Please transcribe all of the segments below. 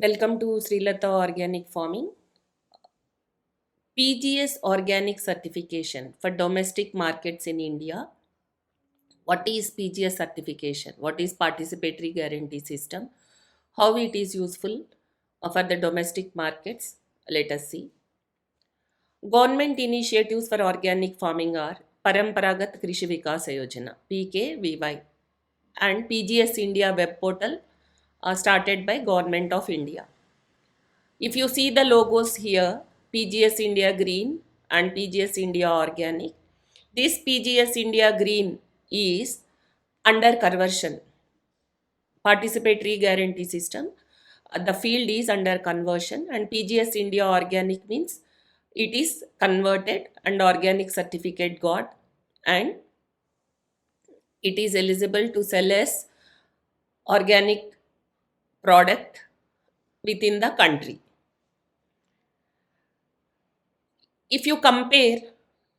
Welcome to Srilata Organic Farming. PGS Organic certification for domestic markets in India. What is PGS certification? What is Participatory Guarantee System? How it is useful for the domestic markets? Let us see. Government initiatives for organic farming are Paramparagat Krishi Vikasa Yojana (PKVY) and PGS India web portal started by Government of India. If you see the logos here, PGS India Green and PGS India Organic, this PGS India Green is under conversion, participatory guarantee system. The field is under conversion, and PGS India Organic means it is converted and organic certificate got, and it is eligible to sell as organic product within the country. If you compare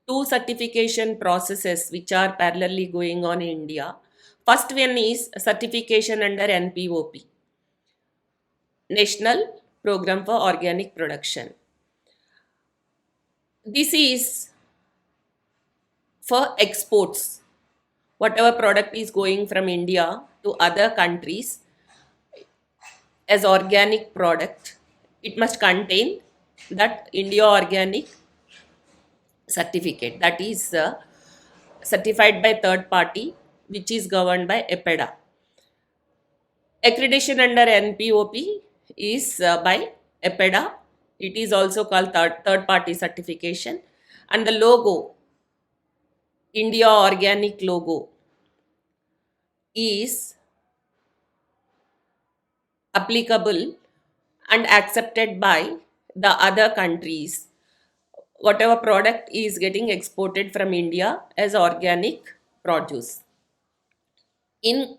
two certification processes which are parallelly going on in India, first one is certification under NPOP, National Program for Organic Production. This is for exports. Whatever product is going from India to other countries as organic product, it must contain that India Organic certificate, that is certified by third party, which is governed by EPEDA. Accreditation under NPOP is by EPEDA. It is also called third party certification, and the logo, India Organic logo, is applicable and accepted by the other countries. Whatever product is getting exported from India as organic produce. In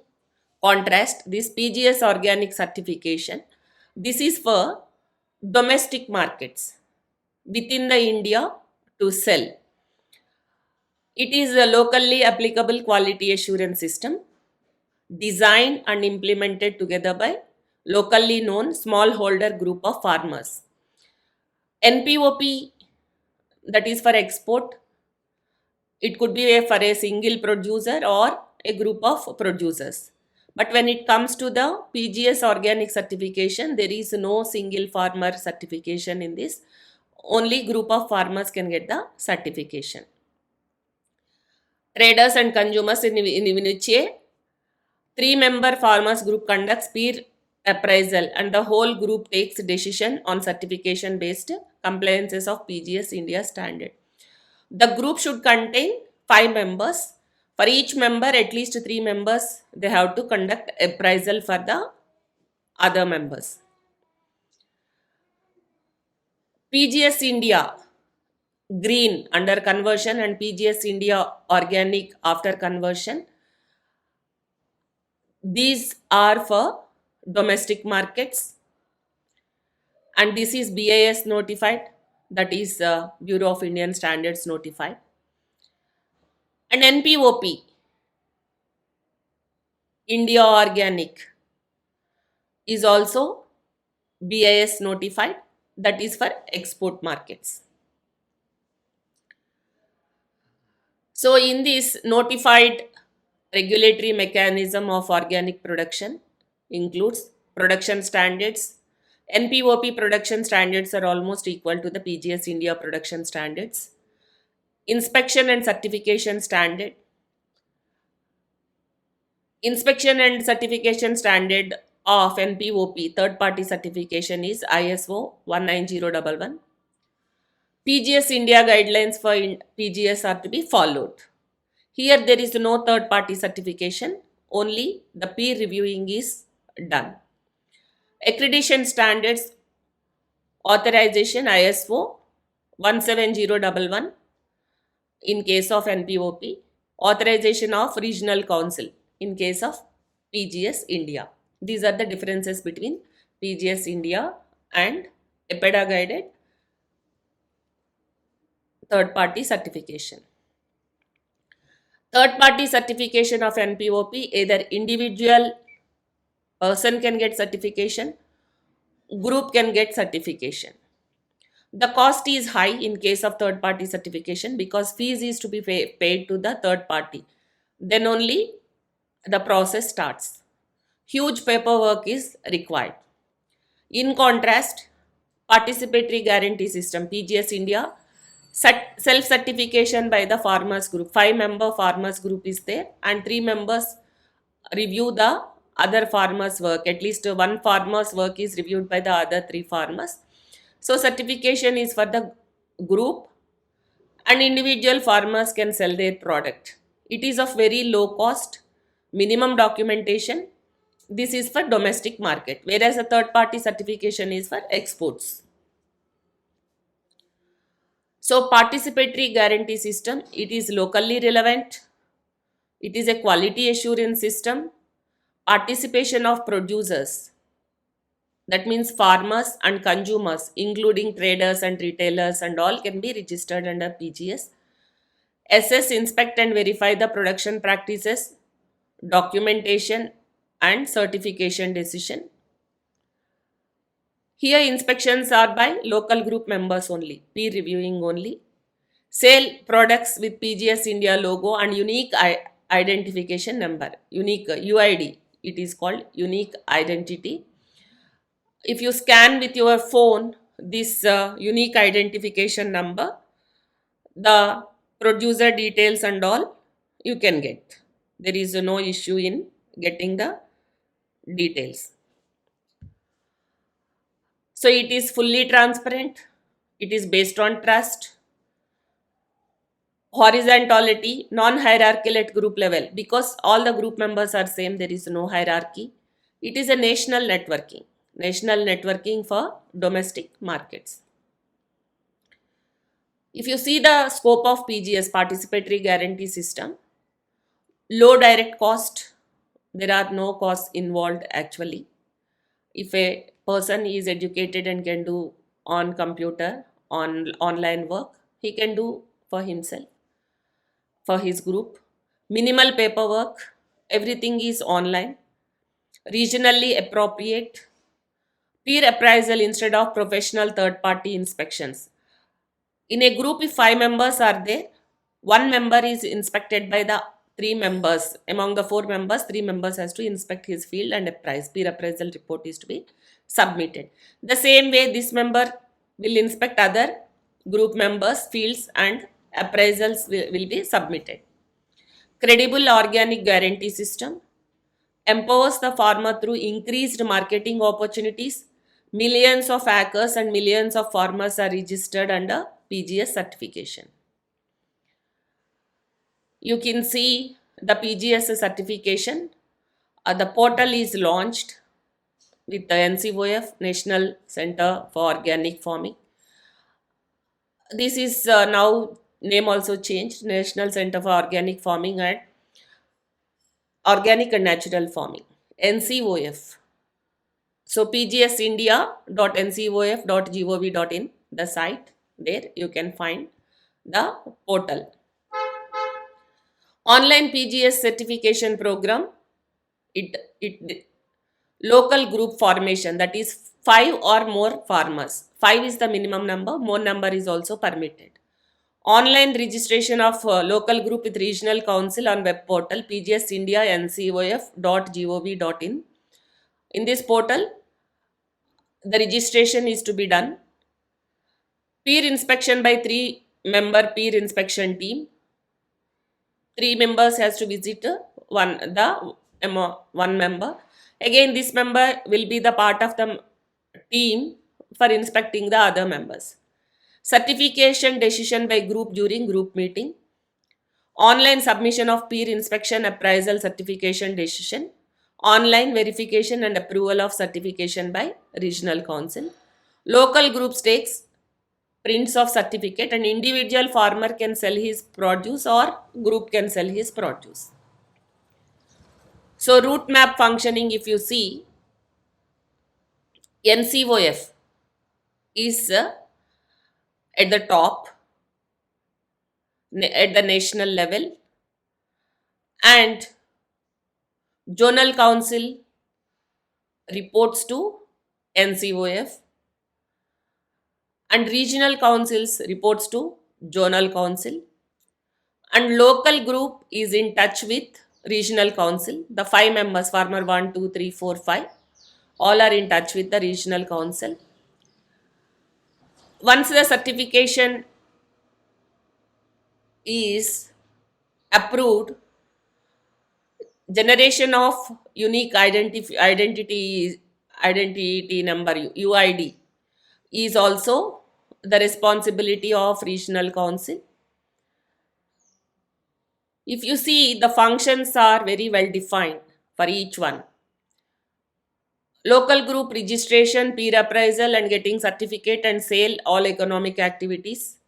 contrast, this PGS Organic certification, this is for domestic markets within the India to sell. It is a locally applicable quality assurance system designed and implemented together by locally known smallholder group of farmers. NPOP, that is for export, it could be for a single producer or a group of producers. But when it comes to the PGS Organic certification, there is no single farmer certification in this. Only group of farmers can get the certification. Traders and consumers in which a 3-member farmers group conducts peer appraisal, and the whole group takes decision on certification based compliances of PGS India standard. The group should contain 5 members. For each member, at least 3 members, they have to conduct appraisal for the other members. PGS India Green under conversion and PGS India Organic after conversion. These are for domestic markets, and this is BIS notified, that is Bureau of Indian Standards notified. And NPOP, India Organic, is also BIS notified, that is for export markets. So in this notified regulatory mechanism of organic production includes production standards. NPOP production standards are almost equal to the PGS India production standards. Inspection and certification standard. Inspection and certification standard of NPOP third party certification is ISO 19011. PGS India guidelines for PGS are to be followed. Here there is no third party certification, only the peer reviewing is done. Accreditation standards authorization ISO 17011 in case of NPOP, authorization of regional council in case of PGS India. These are the differences between PGS India and EPEDA guided third party certification. Third party certification of NPOP, either individual person can get certification, group can get certification. The cost is high in case of third party certification because fees is to be paid to the third party. Then only the process starts. Huge paperwork is required. In contrast, Participatory Guarantee System PGS India, self certification by the farmers group. 5-member farmers group is there and 3 members review the other farmers work. At least one farmer's work is reviewed by the other 3 farmers. So certification is for the group and individual farmers can sell their product. It is of very low cost, minimum documentation. This is for domestic market, whereas a third party certification is for exports. So participatory guarantee system, it is locally relevant. It is a quality assurance system. Participation of producers, that means farmers and consumers, including traders and retailers and all, can be registered under PGS. Assess, inspect and verify the production practices, documentation and certification decision. Here inspections are by local group members only, peer reviewing only. Sell products with PGS India logo and unique identification number, unique UID, it is called unique identity. If you scan with your phone this unique identification number, the producer details and all you can get. There is no issue in getting the details. So it is fully transparent. It is based on trust, horizontality, non-hierarchical at group level because all the group members are same. There is no hierarchy. It is a national networking for domestic markets. If you see the scope of PGS, Participatory Guarantee System, low direct cost, there are no costs involved actually. If a person is educated and can do on computer, on online work, he can do for himself, for his group. Minimal paperwork, everything is online. Regionally appropriate, peer appraisal instead of professional third party inspections. In a group, if 5 members are there, 1 member is inspected by the 3 members. Among the 4 members, 3 members has to inspect his field and appraise. Peer appraisal report is to be submitted. The same way, this member will inspect other group members' fields and appraisals will be submitted. Credible organic guarantee system empowers the farmer through increased marketing opportunities. Millions of acres and millions of farmers are registered under PGS certification. You can see the PGS certification. The portal is launched with the NCOF, National Center for Organic Farming. This is now name also changed, National Center for Organic Farming and Organic and Natural Farming, NCOF. So pgsindia.ncof.gov.in, the site, there you can find the portal. Online PGS certification program, it local group formation, that is 5 or more farmers. 5 is the minimum number, more number is also permitted. Online registration of local group with regional council on web portal PGS India NCOF.gov.in. In this portal, the registration is to be done. Peer inspection by 3-member peer inspection team. 3 members has to visit one member. Again, this member will be the part of the team for inspecting the other members. Certification decision by group during group meeting. Online submission of peer inspection appraisal certification decision. Online verification and approval of certification by regional council. Local groups takes prints of certificate and individual farmer can sell his produce or group can sell his produce. So route map functioning, if you see, NCOF is at the top at the national level and zonal council reports to NCOF, and regional councils reports to zonal council, and local group is in touch with regional council. The five members, farmer 1, 2, 3, 4, 5, all are in touch with the regional council. Once the certification is approved, generation of unique identity number UID is also the responsibility of regional council. If you see, the functions are very well defined for each one. Local group registration, peer appraisal and getting certificate and sale, all economic activities.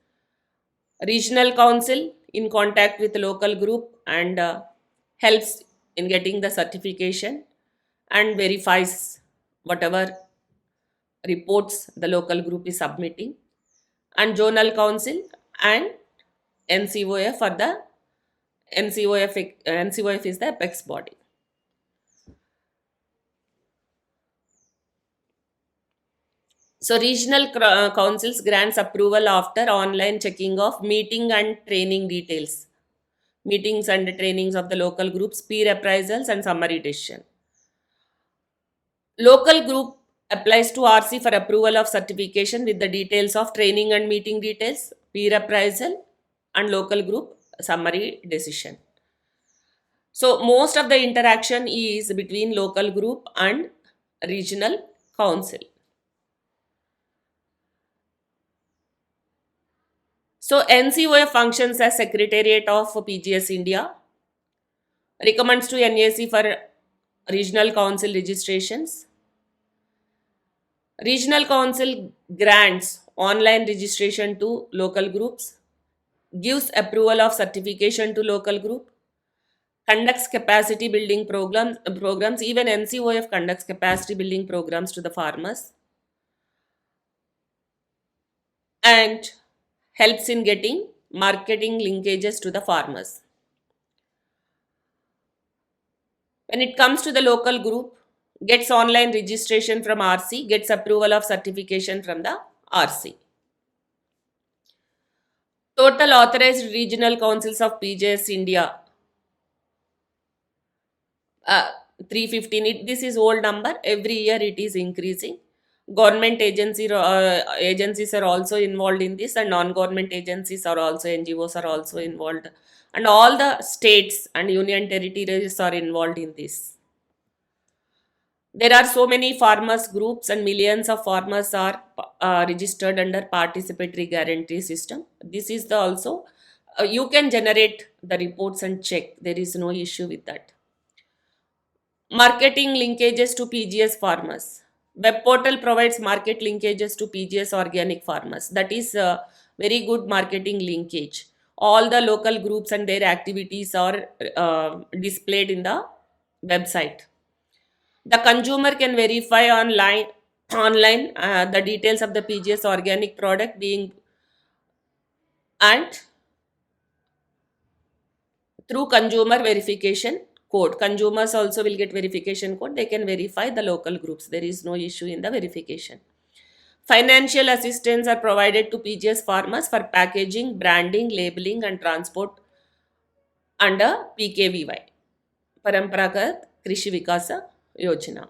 Regional council in contact with local group and helps in getting the certification and verifies whatever reports the local group is submitting. And zonal council and NCOF for the NCOF is the apex body. So regional councils grants approval after online checking of meeting and training details, meetings and trainings of the local groups, peer appraisals and summary decision. Local group applies to RC for approval of certification with the details of training and meeting details, peer appraisal and local group summary decision. So most of the interaction is between local group and regional council. So NCOF functions as Secretariat of PGS India, recommends to NAC for regional council registrations. Regional council grants online registration to local groups, gives approval of certification to local group, conducts capacity building programs. Even NCOF conducts capacity building programs to the farmers and helps in getting marketing linkages to the farmers. When it comes to the local group, gets online registration from RC, gets approval of certification from the RC. Total authorized regional councils of PGS India, 315. This is old number. Every year it is increasing. Government agencies are also involved in this, and non-government agencies are also, NGOs are also involved, and all the states and union territories are involved in this. There are so many farmers groups and millions of farmers are registered under participatory guarantee system. This is the also you can generate the reports and check. There is no issue with that. Marketing linkages to PGS farmers. Web portal provides market linkages to PGS organic farmers. That is a very good marketing linkage. All the local groups and their activities are displayed in the website. The consumer can verify online the details of the PGS organic product being, and through consumer verification code. Consumers also will get verification code. They can verify the local groups. There is no issue in the verification. Financial assistance are provided to PGS farmers for packaging, branding, labeling and transport under PKVY, Paramparagat Krishi Vikasa Yojana.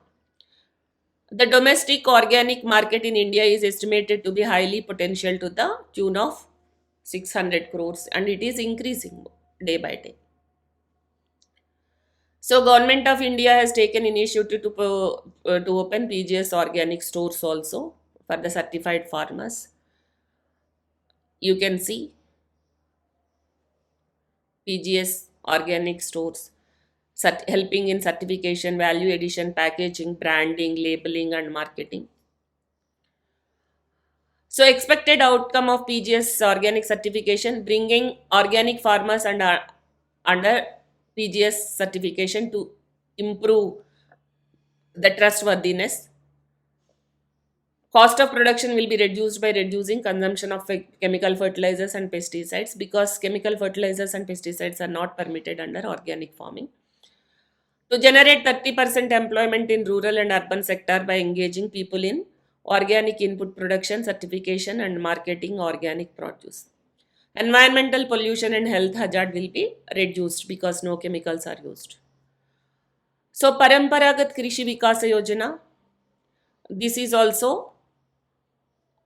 The domestic organic market in India is estimated to be highly potential to the tune of 600 crores, and it is increasing day by day. So Government of India has taken initiative to open PGS organic stores also for the certified farmers. You can see PGS organic stores helping in certification, value addition, packaging, branding, labeling and marketing. So expected outcome of PGS organic certification, bringing organic farmers under PGS certification to improve the trustworthiness. Cost of production will be reduced by reducing consumption of chemical fertilizers and pesticides, because chemical fertilizers and pesticides are not permitted under organic farming. To generate 30% employment in rural and urban sector by engaging people in organic input production, certification and marketing organic produce. Environmental pollution and health hazard will be reduced because no chemicals are used. So Paramparagat Krishi Vikasa Yojana, this is also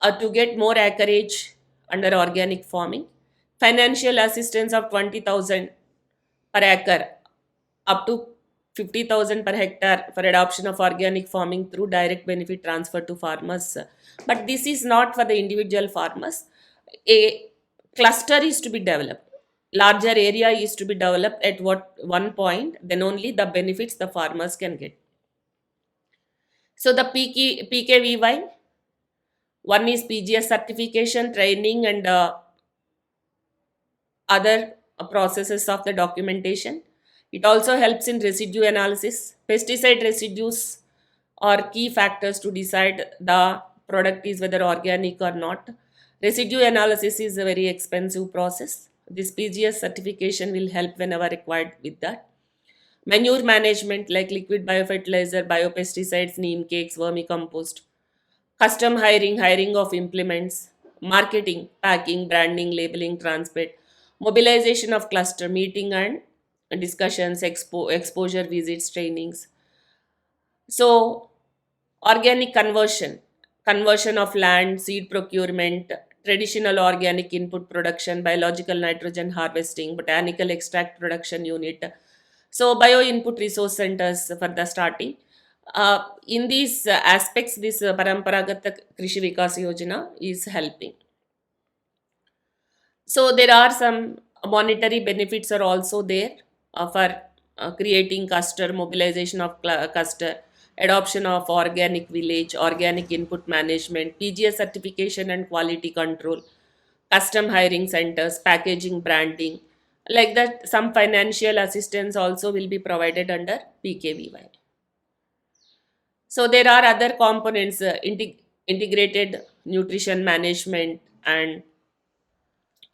to get more acreage under organic farming. Financial assistance of 20,000 per acre up to 50,000 per hectare for adoption of organic farming through direct benefit transfer to farmers. But this is not for the individual farmers. A cluster is to be developed. Larger area is to be developed at one point, then only the benefits the farmers can get. So the PKVY, one is PGS certification, training and other processes of the documentation. It also helps in residue analysis. Pesticide residues are key factors to decide the product is whether organic or not. Residue analysis is a very expensive process. This PGS certification will help whenever required with that. Manure management like liquid biofertilizer, biopesticides, neem cakes, vermicompost. Custom hiring of implements, marketing, packing, branding, labeling, transport, mobilization of cluster meeting and discussions, exposure visits, trainings. So, organic conversion of land, seed procurement, traditional organic input production, biological nitrogen harvesting, botanical extract production unit. So, bio input resource centers for the starting. In these aspects, this Paramparagat Krishi Vikas Yojana is helping. So there are some monetary benefits are also there for creating cluster, mobilization of cluster, adoption of organic village, organic input management, PGS certification and quality control, custom hiring centers, packaging, branding. Like that, some financial assistance also will be provided under PKVY. So there are other components, integrated nutrition management and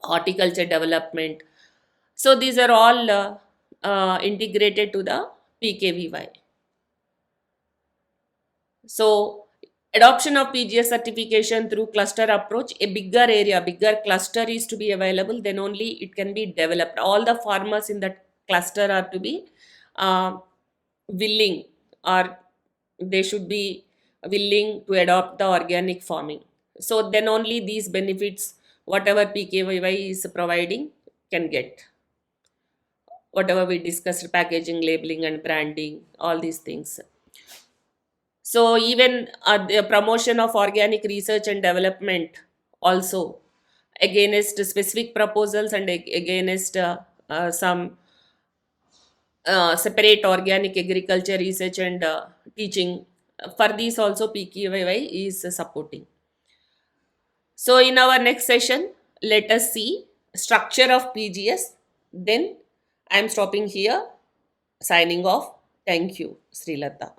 horticulture development. So these are all integrated to the PKVY. So adoption of PGS certification through cluster approach, a bigger area, bigger cluster is to be available, then only it can be developed. All the farmers in that cluster are to be willing, or they should be willing to adopt the organic farming. So then only these benefits, whatever PKVY is providing, can get. Whatever we discussed, packaging, labeling and branding, all these things. So even the promotion of organic research and development also, against specific proposals and against some separate organic agriculture research and teaching. For these also PKVY is supporting. So in our next session, let us see structure of PGS. Then I am stopping here, signing off. Thank you, Srilata.